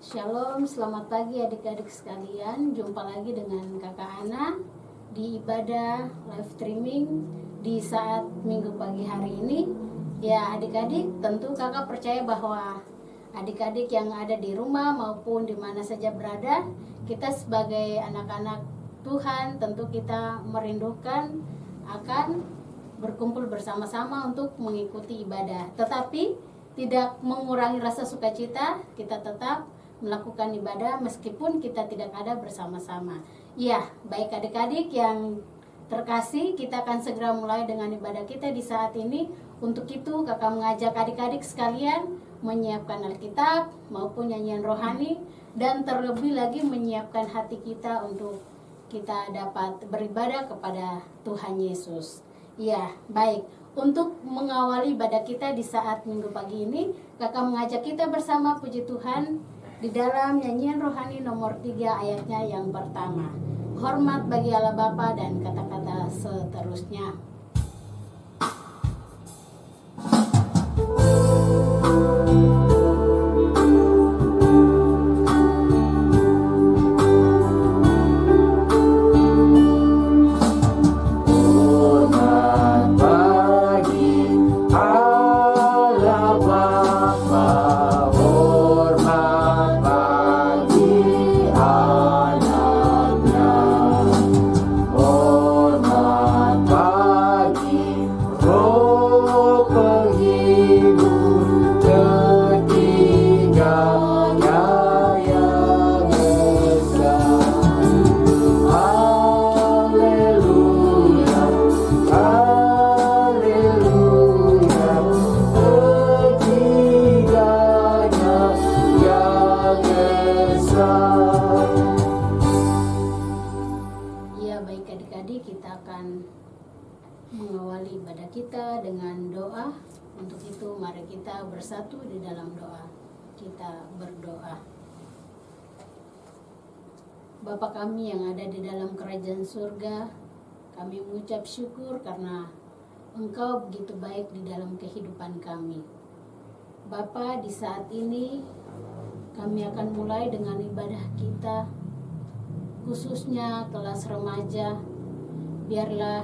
Shalom, selamat pagi adik-adik sekalian. Jumpa lagi dengan Kakak Ana di ibadah live streaming di saat Minggu pagi hari ini. Ya adik-adik, tentu kakak percaya bahwa adik-adik yang ada di rumah maupun di mana saja berada, kita sebagai anak-anak Tuhan tentu kita merindukan akan berkumpul bersama-sama untuk mengikuti ibadah. Tetapi tidak mengurangi rasa sukacita, kita tetap melakukan ibadah meskipun kita tidak ada bersama-sama. Ya, baik adik-adik yang terkasih, kita akan segera mulai dengan ibadah kita di saat ini. Untuk itu kakak mengajak adik-adik sekalian menyiapkan Alkitab maupun nyanyian rohani, dan terlebih lagi menyiapkan hati kita untuk kita dapat beribadah kepada Tuhan Yesus. Ya, baik. Untuk mengawali ibadah kita di saat Minggu pagi ini, kakak mengajak kita bersama puji Tuhan di dalam nyanyian rohani nomor 3 ayatnya yang pertama. Hormat bagi Allah Bapa, dan kata-kata seterusnya. Mengawali ibadah kita dengan doa. Untuk itu mari kita bersatu di dalam doa. Kita berdoa. Bapa kami yang ada di dalam kerajaan surga, kami mengucap syukur karena Engkau begitu baik di dalam kehidupan kami. Bapa, di saat ini kami akan mulai dengan ibadah kita, khususnya kelas remaja. Biarlah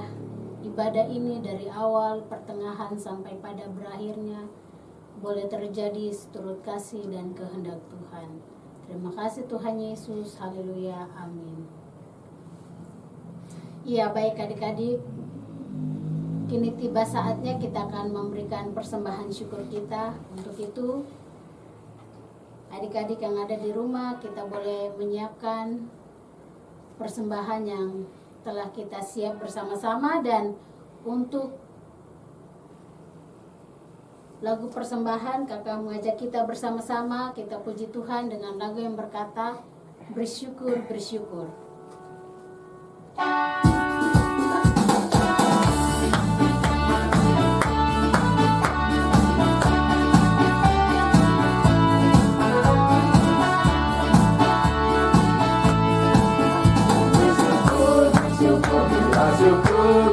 ibadah ini dari awal, pertengahan, sampai pada berakhirnya boleh terjadi seturut kasih dan kehendak Tuhan. Terima kasih Tuhan Yesus, haleluya, amin. Iya, baik adik-adik, kini tiba saatnya kita akan memberikan persembahan syukur kita. Untuk itu adik-adik yang ada di rumah, kita boleh menyiapkan persembahan yang telah kita siap bersama-sama. Dan untuk lagu persembahan, kakak mengajak kita bersama-sama kita puji Tuhan dengan lagu yang berkata bersyukur, bersyukur.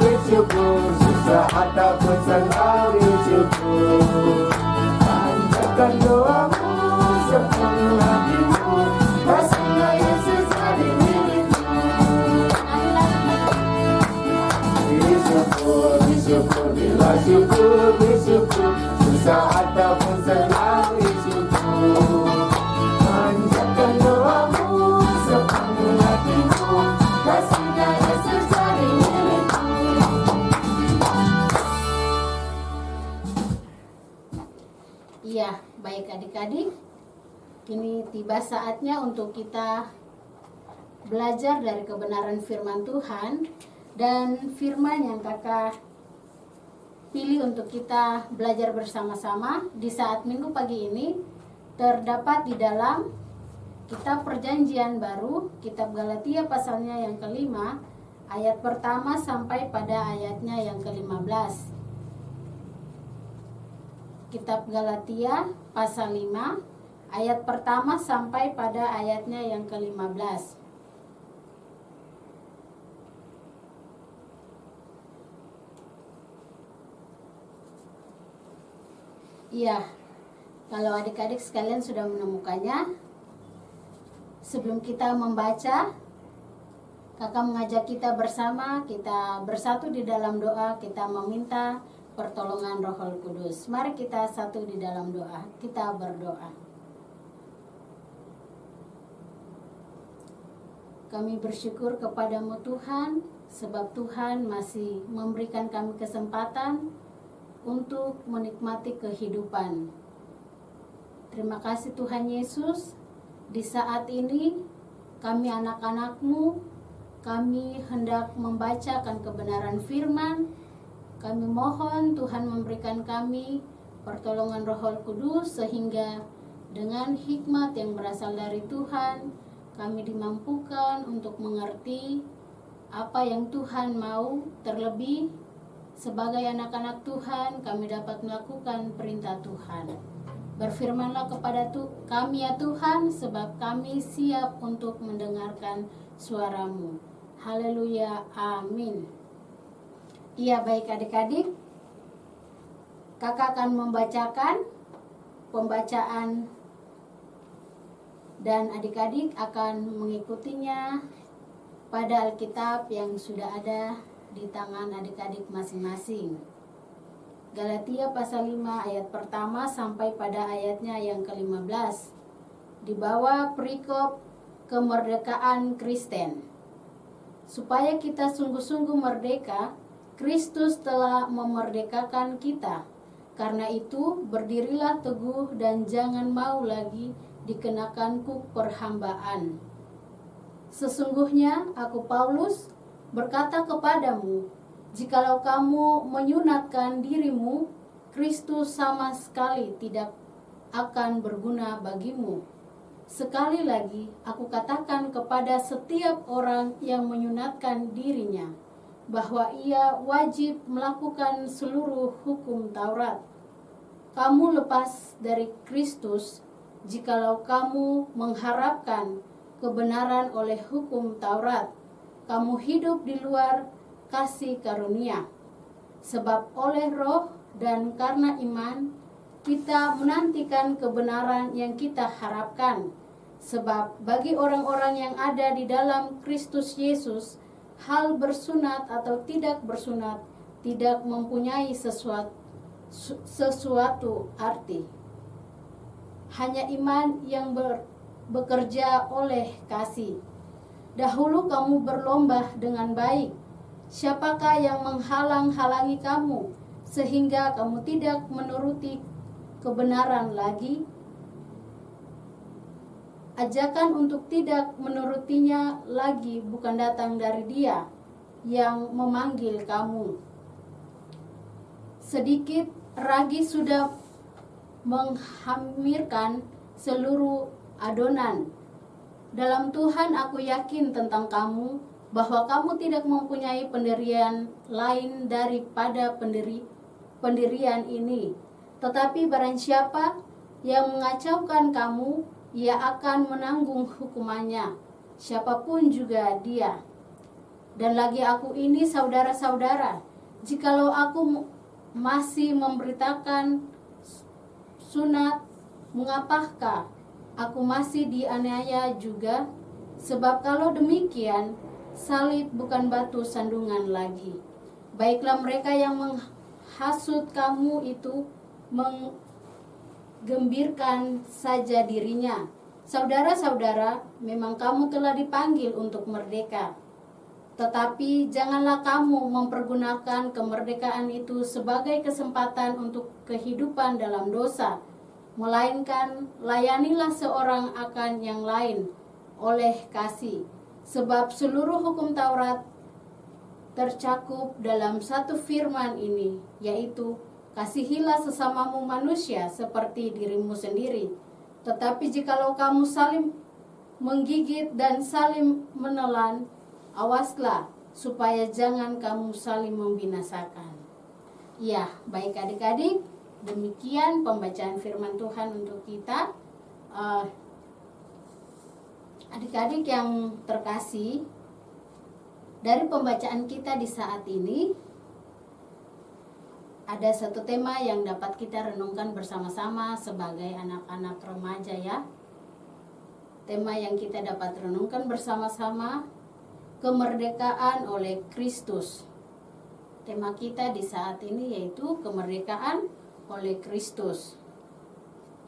Bersyukur, susah ataupun senang bersyukur. Panjatkan doamu sepenuh hatimu, rasanya Yesus ada milikmu. Bersyukur, bersyukur, bila syukur, bersyukur, susah ataupun senang bersyukur. Panjatkan doamu sepenuh hatimu, rasanya Yesus ada milikmu. Iya, baik adik-adik, kini tiba saatnya untuk kita belajar dari kebenaran firman Tuhan. Dan firman yang kakak pilih untuk kita belajar bersama-sama di saat Minggu pagi ini terdapat di dalam kitab Perjanjian Baru, kitab Galatia pasalnya yang kelima, ayat pertama sampai pada ayatnya yang ke-15. Kitab Galatia pasal 5 ayat pertama sampai pada ayatnya yang ke-15. Iya, kalau adik-adik sekalian sudah menemukannya, Sebelum kita membaca, kakak mengajak kita bersama, kita bersatu di dalam doa, kita meminta pertolongan Roh Kudus. Mari kita satu di dalam doa, kita berdoa. Kami bersyukur kepadamu Tuhan, sebab Tuhan masih memberikan kami kesempatan untuk menikmati kehidupan. Terima kasih Tuhan Yesus, di saat ini kami anak-anak-Mu, kami hendak membacakan kebenaran firman. Kami mohon Tuhan memberikan kami pertolongan Roh Kudus sehingga dengan hikmat yang berasal dari Tuhan, kami dimampukan untuk mengerti apa yang Tuhan mau. Terlebih sebagai anak-anak Tuhan, kami dapat melakukan perintah Tuhan. Berfirmanlah kepada kami ya Tuhan, sebab kami siap untuk mendengarkan suara-Mu. Haleluya, amin. Iya, baik adik-adik, kakak akan membacakan pembacaan dan adik-adik akan mengikutinya pada Alkitab yang sudah ada di tangan adik-adik masing-masing. Galatia pasal 5 ayat pertama sampai pada ayatnya yang ke-15. Di bawah perikop kemerdekaan Kristen. Supaya kita sungguh-sungguh merdeka, Kristus telah memerdekakan kita. Karena itu, berdirilah teguh dan jangan mau lagi dikenakan kuk perhambaan. Sesungguhnya aku Paulus berkata kepadamu, jikalau kamu menyunatkan dirimu, Kristus sama sekali tidak akan berguna bagimu. Sekali lagi, aku katakan kepada setiap orang yang menyunatkan dirinya, bahwa ia wajib melakukan seluruh hukum Taurat. Kamu lepas dari Kristus, jikalau kamu mengharapkan kebenaran oleh hukum Taurat, kamu hidup di luar kasih karunia. Sebab oleh roh dan karena iman, kita menantikan kebenaran yang kita harapkan. Sebab bagi orang-orang yang ada di dalam Kristus Yesus, hal bersunat atau tidak bersunat tidak mempunyai sesuatu arti. Hanya iman yang bekerja oleh kasih. Dahulu kamu berlomba dengan baik. Siapakah yang menghalang-halangi kamu sehingga kamu tidak menuruti kebenaran lagi? Ajakan untuk tidak menurutinya lagi bukan datang dari Dia yang memanggil kamu. Sedikit ragi sudah menghamirkan seluruh adonan. Dalam Tuhan aku yakin tentang kamu, bahwa kamu tidak mempunyai pendirian lain daripada pendirian ini. Tetapi barang siapa yang mengacaukan kamu, ia akan menanggung hukumannya, siapapun juga dia. Dan lagi aku ini, saudara-saudara, jikalau aku masih memberitakan sunat, mengapakah aku masih dianiaya juga? Sebab kalau demikian, salib bukan batu sandungan lagi. Baiklah mereka yang menghasut kamu itu gembirkan saja dirinya. Saudara-saudara, memang kamu telah dipanggil untuk merdeka. Tetapi janganlah kamu mempergunakan kemerdekaan itu sebagai kesempatan untuk kehidupan dalam dosa, melainkan layanilah seorang akan yang lain oleh kasih. Sebab seluruh hukum Taurat tercakup dalam satu firman ini, yaitu kasihilah sesamamu manusia seperti dirimu sendiri. Tetapi jikalau kamu saling menggigit dan saling menelan, awaslah supaya jangan kamu saling membinasakan. Ya, baik adik-adik, demikian pembacaan firman Tuhan untuk kita. Adik-adik yang terkasih, dari pembacaan kita di saat ini, ada satu tema yang dapat kita renungkan bersama-sama sebagai anak-anak remaja ya. tema yang kita dapat renungkan bersama-sama, kemerdekaan oleh Kristus. Tema kita di saat ini yaitu kemerdekaan oleh Kristus.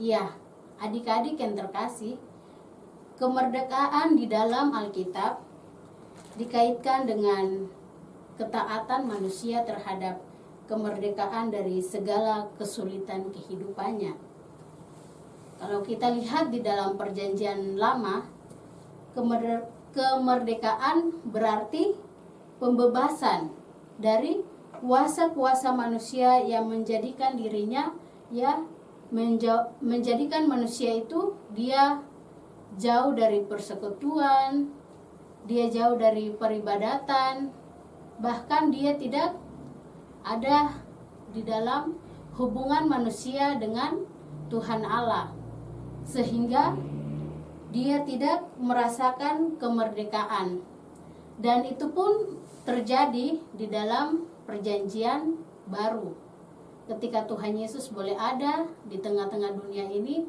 Ya, adik-adik yang terkasih, kemerdekaan di dalam Alkitab dikaitkan dengan ketaatan manusia terhadap kemerdekaan dari segala kesulitan kehidupannya. Kalau kita lihat di dalam Perjanjian Lama, kemerdekaan berarti pembebasan dari kuasa-kuasa manusia yang menjadikan dirinya menjadikan manusia itu dia jauh dari persekutuan, dia jauh dari peribadatan, bahkan dia tidak ada di dalam hubungan manusia dengan Tuhan Allah, sehingga dia tidak merasakan kemerdekaan. Dan itu pun terjadi di dalam Perjanjian Baru. Ketika Tuhan Yesus boleh ada di tengah-tengah dunia ini,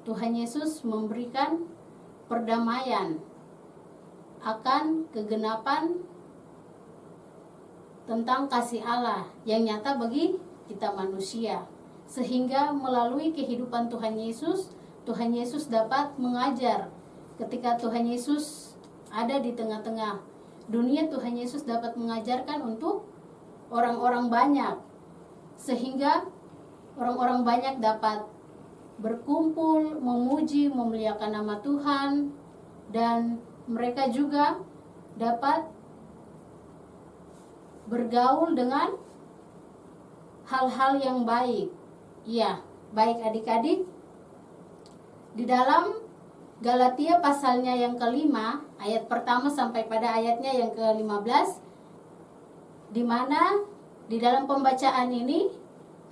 Tuhan Yesus memberikan perdamaian akan kegenapan tentang kasih Allah yang nyata bagi kita manusia. Sehingga melalui kehidupan Tuhan Yesus dapat mengajar. Ketika Tuhan Yesus ada di tengah-tengah dunia, Tuhan Yesus dapat mengajarkan untuk orang-orang banyak, sehingga orang-orang banyak dapat berkumpul, memuji, memuliakan nama Tuhan, dan mereka juga dapat bergaul dengan hal-hal yang baik. Ya, baik adik-adik, di dalam Galatia pasalnya yang kelima, ayat pertama sampai pada ayatnya yang ke-15, di mana di dalam pembacaan ini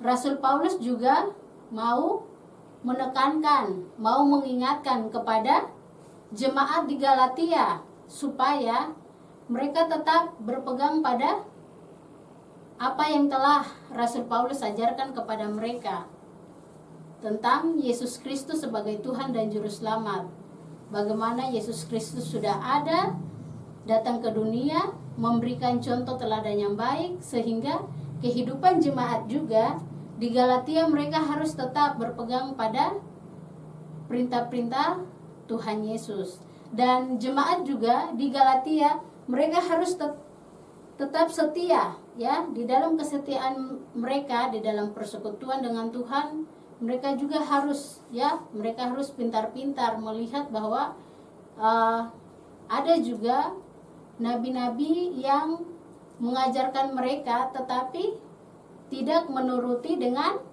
Rasul Paulus juga mau menekankan, mau mengingatkan kepada jemaat di Galatia supaya mereka tetap berpegang pada apa yang telah Rasul Paulus ajarkan kepada mereka tentang Yesus Kristus sebagai Tuhan dan Juru Selamat. Bagaimana Yesus Kristus sudah ada, datang ke dunia, memberikan contoh teladan yang baik, sehingga kehidupan jemaat juga di Galatia mereka harus tetap berpegang pada perintah-perintah Tuhan Yesus. Dan jemaat juga di Galatia mereka harus tetap setia, ya, di dalam kesetiaan mereka, di dalam persekutuan dengan Tuhan. Mereka juga harus, ya, mereka harus pintar-pintar melihat bahwa ada juga nabi-nabi yang mengajarkan mereka tetapi tidak menuruti dengan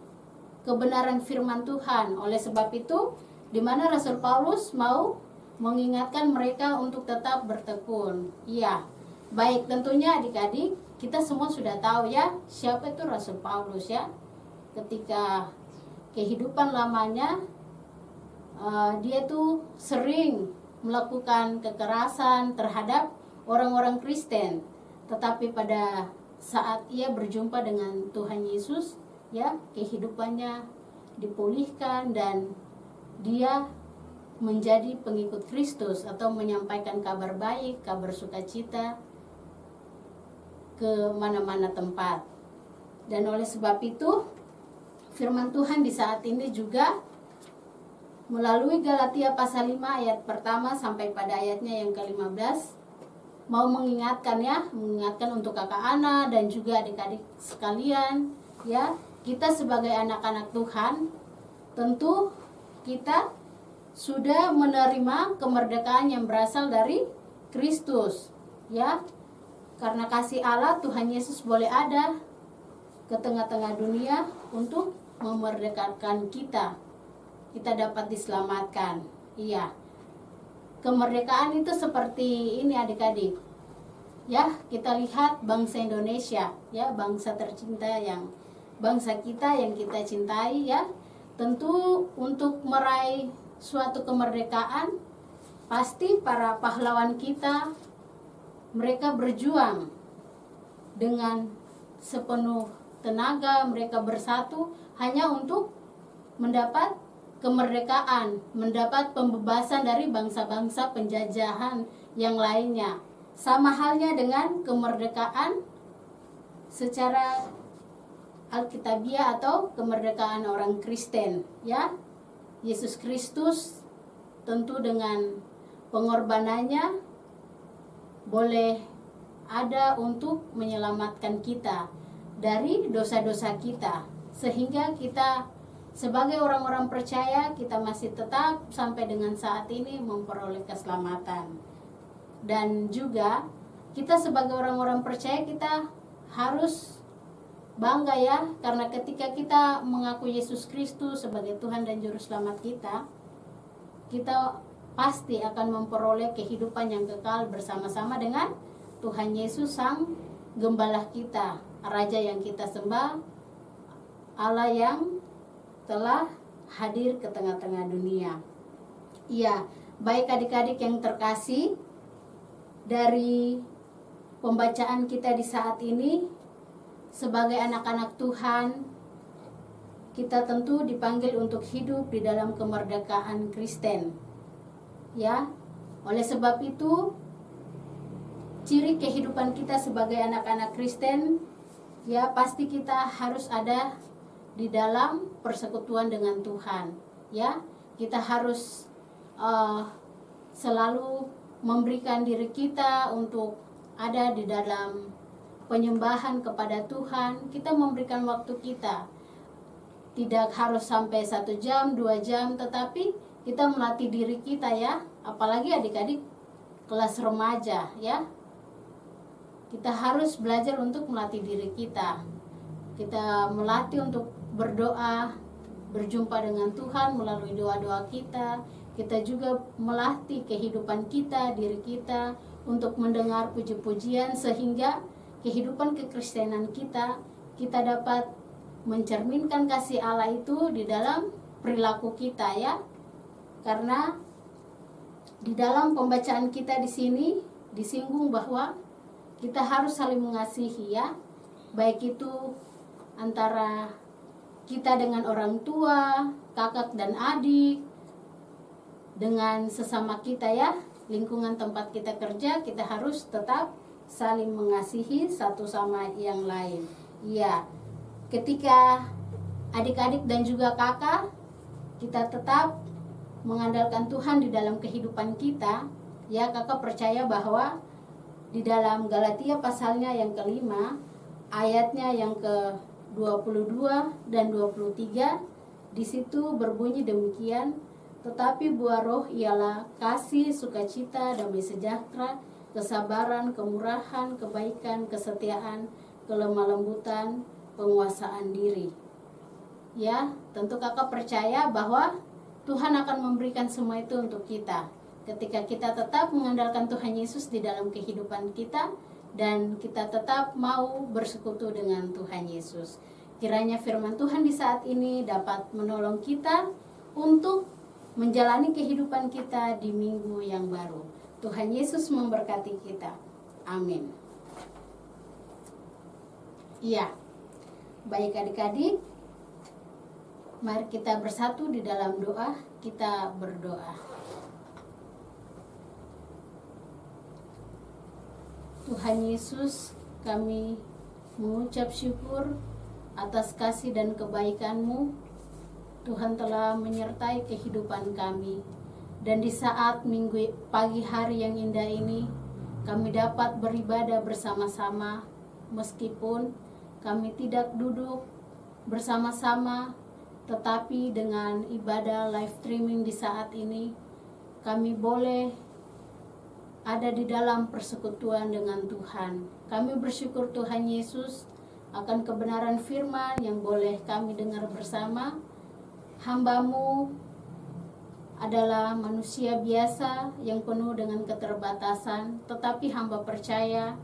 kebenaran firman Tuhan. Oleh sebab itu, di mana Rasul Paulus mau mengingatkan mereka untuk tetap bertekun. Iya, baik, tentunya adik-adik, kita semua sudah tahu ya siapa itu Rasul Paulus, ya. Ketika kehidupan lamanya dia tuh sering melakukan kekerasan terhadap orang-orang Kristen, tetapi pada saat ia berjumpa dengan Tuhan Yesus, ya, kehidupannya dipulihkan dan dia menjadi pengikut Kristus atau menyampaikan kabar baik, kabar sukacita ke mana-mana tempat. Dan oleh sebab itu firman Tuhan di saat ini juga melalui Galatia pasal 5 ayat pertama sampai pada ayatnya yang ke-15 mau mengingatkan, ya, mengingatkan untuk kakak Ana dan juga adik-adik sekalian, ya, kita sebagai anak-anak Tuhan tentu kita sudah menerima kemerdekaan yang berasal dari Kristus, ya. Karena kasih Allah, Tuhan Yesus boleh ada ke tengah-tengah dunia untuk memerdekakan kita. Kita dapat diselamatkan. Iya. Kemerdekaan itu seperti ini adik-adik. Ya, kita lihat bangsa Indonesia, ya, bangsa tercinta bangsa kita yang kita cintai, ya. Tentu untuk meraih suatu kemerdekaan pasti para pahlawan kita mereka berjuang dengan sepenuh tenaga, mereka bersatu hanya untuk mendapat kemerdekaan, mendapat pembebasan dari bangsa-bangsa penjajahan yang lainnya. Sama halnya dengan kemerdekaan secara Alkitabiah atau kemerdekaan orang Kristen, ya. Yesus Kristus tentu dengan pengorbanannya boleh ada untuk menyelamatkan kita dari dosa-dosa kita, sehingga kita sebagai orang-orang percaya kita masih tetap sampai dengan saat ini memperoleh keselamatan. Dan juga kita sebagai orang-orang percaya kita harus bangga ya, karena ketika kita mengaku Yesus Kristus sebagai Tuhan dan Juru Selamat kita, kita pasti akan memperoleh kehidupan yang kekal bersama-sama dengan Tuhan Yesus Sang Gembala kita, Raja yang kita sembah, Allah yang telah hadir ke tengah-tengah dunia. Iya, baik adik-adik yang terkasih, dari pembacaan kita di saat ini, sebagai anak-anak Tuhan, kita tentu dipanggil untuk hidup di dalam kemerdekaan Kristen. Ya, oleh sebab itu, ciri kehidupan kita sebagai anak-anak Kristen, ya pasti kita harus ada di dalam persekutuan dengan Tuhan. Ya, kita harus selalu memberikan diri kita untuk ada di dalam penyembahan kepada Tuhan. Kita memberikan waktu kita, tidak harus sampai 1 jam, 2 jam, tetapi kita melatih diri kita ya, apalagi adik-adik kelas remaja ya. Kita harus belajar untuk melatih diri kita. Kita melatih untuk berdoa, berjumpa dengan Tuhan melalui doa-doa kita. Kita juga melatih kehidupan kita, diri kita untuk mendengar puji-pujian, sehingga kehidupan kekristenan kita dapat mencerminkan kasih Allah itu di dalam perilaku kita ya. Karena di dalam pembacaan kita di sini disinggung bahwa kita harus saling mengasihi ya, baik itu antara kita dengan orang tua, kakak dan adik, dengan sesama kita ya, lingkungan tempat kita kerja, kita harus tetap saling mengasihi satu sama yang lain. Iya, ketika adik-adik dan juga kakak, kita tetap mengandalkan Tuhan di dalam kehidupan kita. Ya, kakak percaya bahwa di dalam Galatia pasalnya yang ke-5, ayatnya yang ke-22 dan 23, di situ berbunyi demikian, tetapi buah roh ialah kasih, sukacita, damai sejahtera, kesabaran, kemurahan, kebaikan, kesetiaan, kelemah lembutan, penguasaan diri. Ya, tentu kakak percaya bahwa Tuhan akan memberikan semua itu untuk kita ketika kita tetap mengandalkan Tuhan Yesus di dalam kehidupan kita dan kita tetap mau bersekutu dengan Tuhan Yesus. Kiranya firman Tuhan di saat ini dapat menolong kita untuk menjalani kehidupan kita di minggu yang baru. Tuhan Yesus memberkati kita. Amin. Iya, baik adik-adik, mari kita bersatu di dalam doa. Kita berdoa. Tuhan Yesus, kami mengucap syukur atas kasih dan kebaikan-Mu. Tuhan telah menyertai kehidupan kami. Dan di saat minggu pagi hari yang indah ini, kami dapat beribadah bersama-sama, meskipun kami tidak duduk bersama-sama, tetapi dengan ibadah live streaming di saat ini, kami boleh ada di dalam persekutuan dengan Tuhan. Kami bersyukur Tuhan Yesus akan kebenaran firman yang boleh kami dengar bersama. Hamba-Mu adalah manusia biasa yang penuh dengan keterbatasan, tetapi hamba percaya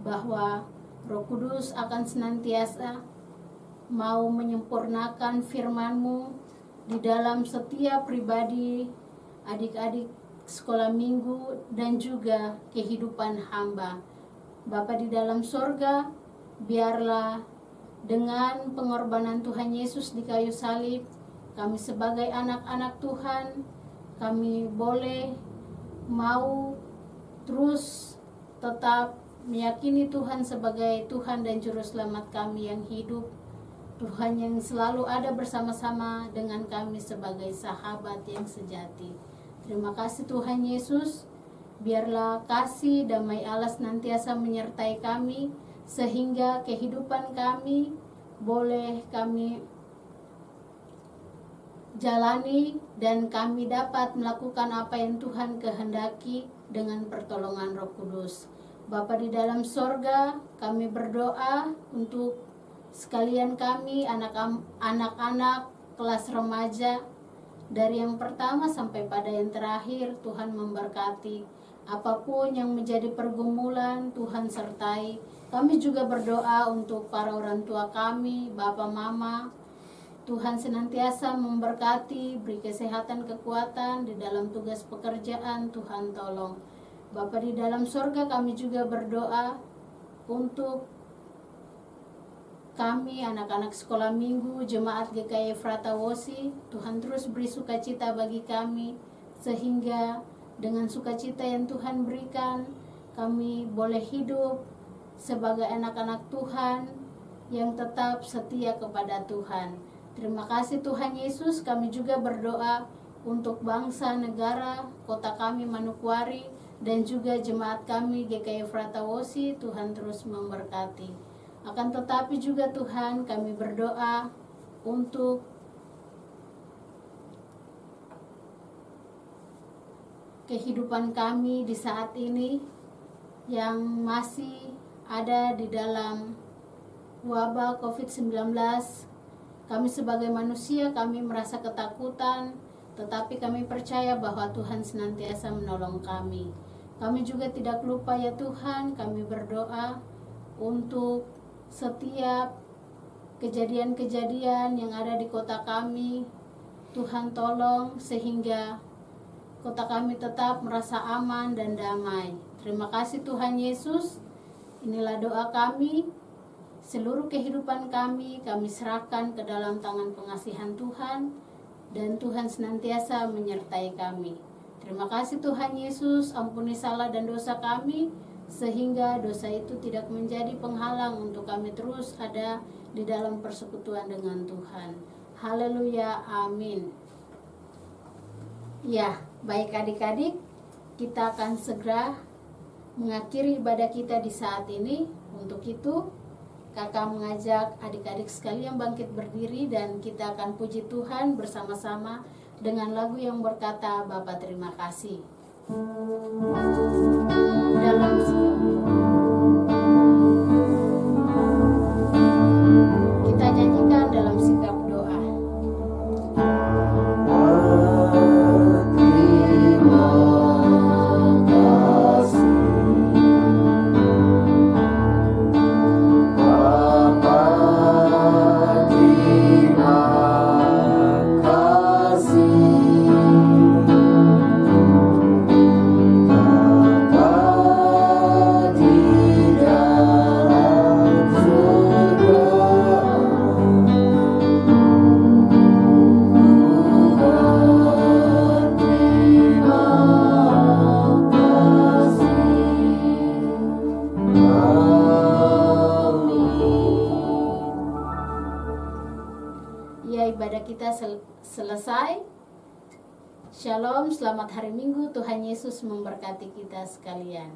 bahwa Roh Kudus akan senantiasa mau menyempurnakan firman-Mu di dalam setiap pribadi, adik-adik sekolah minggu, dan juga kehidupan hamba. Bapa di dalam sorga, biarlah dengan pengorbanan Tuhan Yesus di kayu salib, kami sebagai anak-anak Tuhan, kami boleh mau terus tetap meyakini Tuhan sebagai Tuhan dan Juru Selamat kami yang hidup. Tuhan yang selalu ada bersama-sama dengan kami sebagai sahabat yang sejati. Terima kasih Tuhan Yesus. Biarlah kasih damai Allah senantiasa menyertai kami, sehingga kehidupan kami boleh kami jalani dan kami dapat melakukan apa yang Tuhan kehendaki dengan pertolongan Roh Kudus. Bapa di dalam sorga, kami berdoa untuk sekalian kami anak-anak kelas remaja, dari yang pertama sampai pada yang terakhir. Tuhan memberkati. Apapun yang menjadi pergumulan, Tuhan sertai. Kami juga berdoa untuk para orang tua kami, Bapak Mama. Tuhan senantiasa memberkati, beri kesehatan, kekuatan di dalam tugas pekerjaan. Tuhan tolong. Bapa di dalam sorga, kami juga berdoa untuk kami anak-anak sekolah minggu Jemaat GKI Efrata Wosi. Tuhan terus beri sukacita bagi kami, sehingga dengan sukacita yang Tuhan berikan, kami boleh hidup sebagai anak-anak Tuhan yang tetap setia kepada Tuhan. Terima kasih Tuhan Yesus. Kami juga berdoa untuk bangsa, negara, kota kami Manokwari, dan juga jemaat kami GKI Efrata Wosi. Tuhan terus memberkati. Akan tetapi juga Tuhan, kami berdoa untuk kehidupan kami di saat ini yang masih ada di dalam wabah COVID-19. Kami sebagai manusia, kami merasa ketakutan, tetapi kami percaya bahwa Tuhan senantiasa menolong kami. Kami juga tidak lupa ya Tuhan, kami berdoa untuk setiap kejadian-kejadian yang ada di kota kami. Tuhan tolong sehingga kota kami tetap merasa aman dan damai. Terima kasih Tuhan Yesus. Inilah doa kami. Seluruh kehidupan kami serahkan ke dalam tangan pengasihan Tuhan, dan Tuhan senantiasa menyertai kami. Terima kasih Tuhan Yesus. Ampuni salah dan dosa kami, sehingga dosa itu tidak menjadi penghalang untuk kami terus ada di dalam persekutuan dengan Tuhan. Haleluya, amin. Ya, baik adik-adik, kita akan segera mengakhiri ibadah kita di saat ini. Untuk itu, kakak mengajak adik-adik sekalian bangkit berdiri, dan kita akan puji Tuhan bersama-sama dengan lagu yang berkata, Bapa terima kasih. Dalam kita nyanyikan dalam sikap doa. Ibadah kita selesai. Shalom, selamat hari Minggu. Tuhan Yesus memberkati kita sekalian.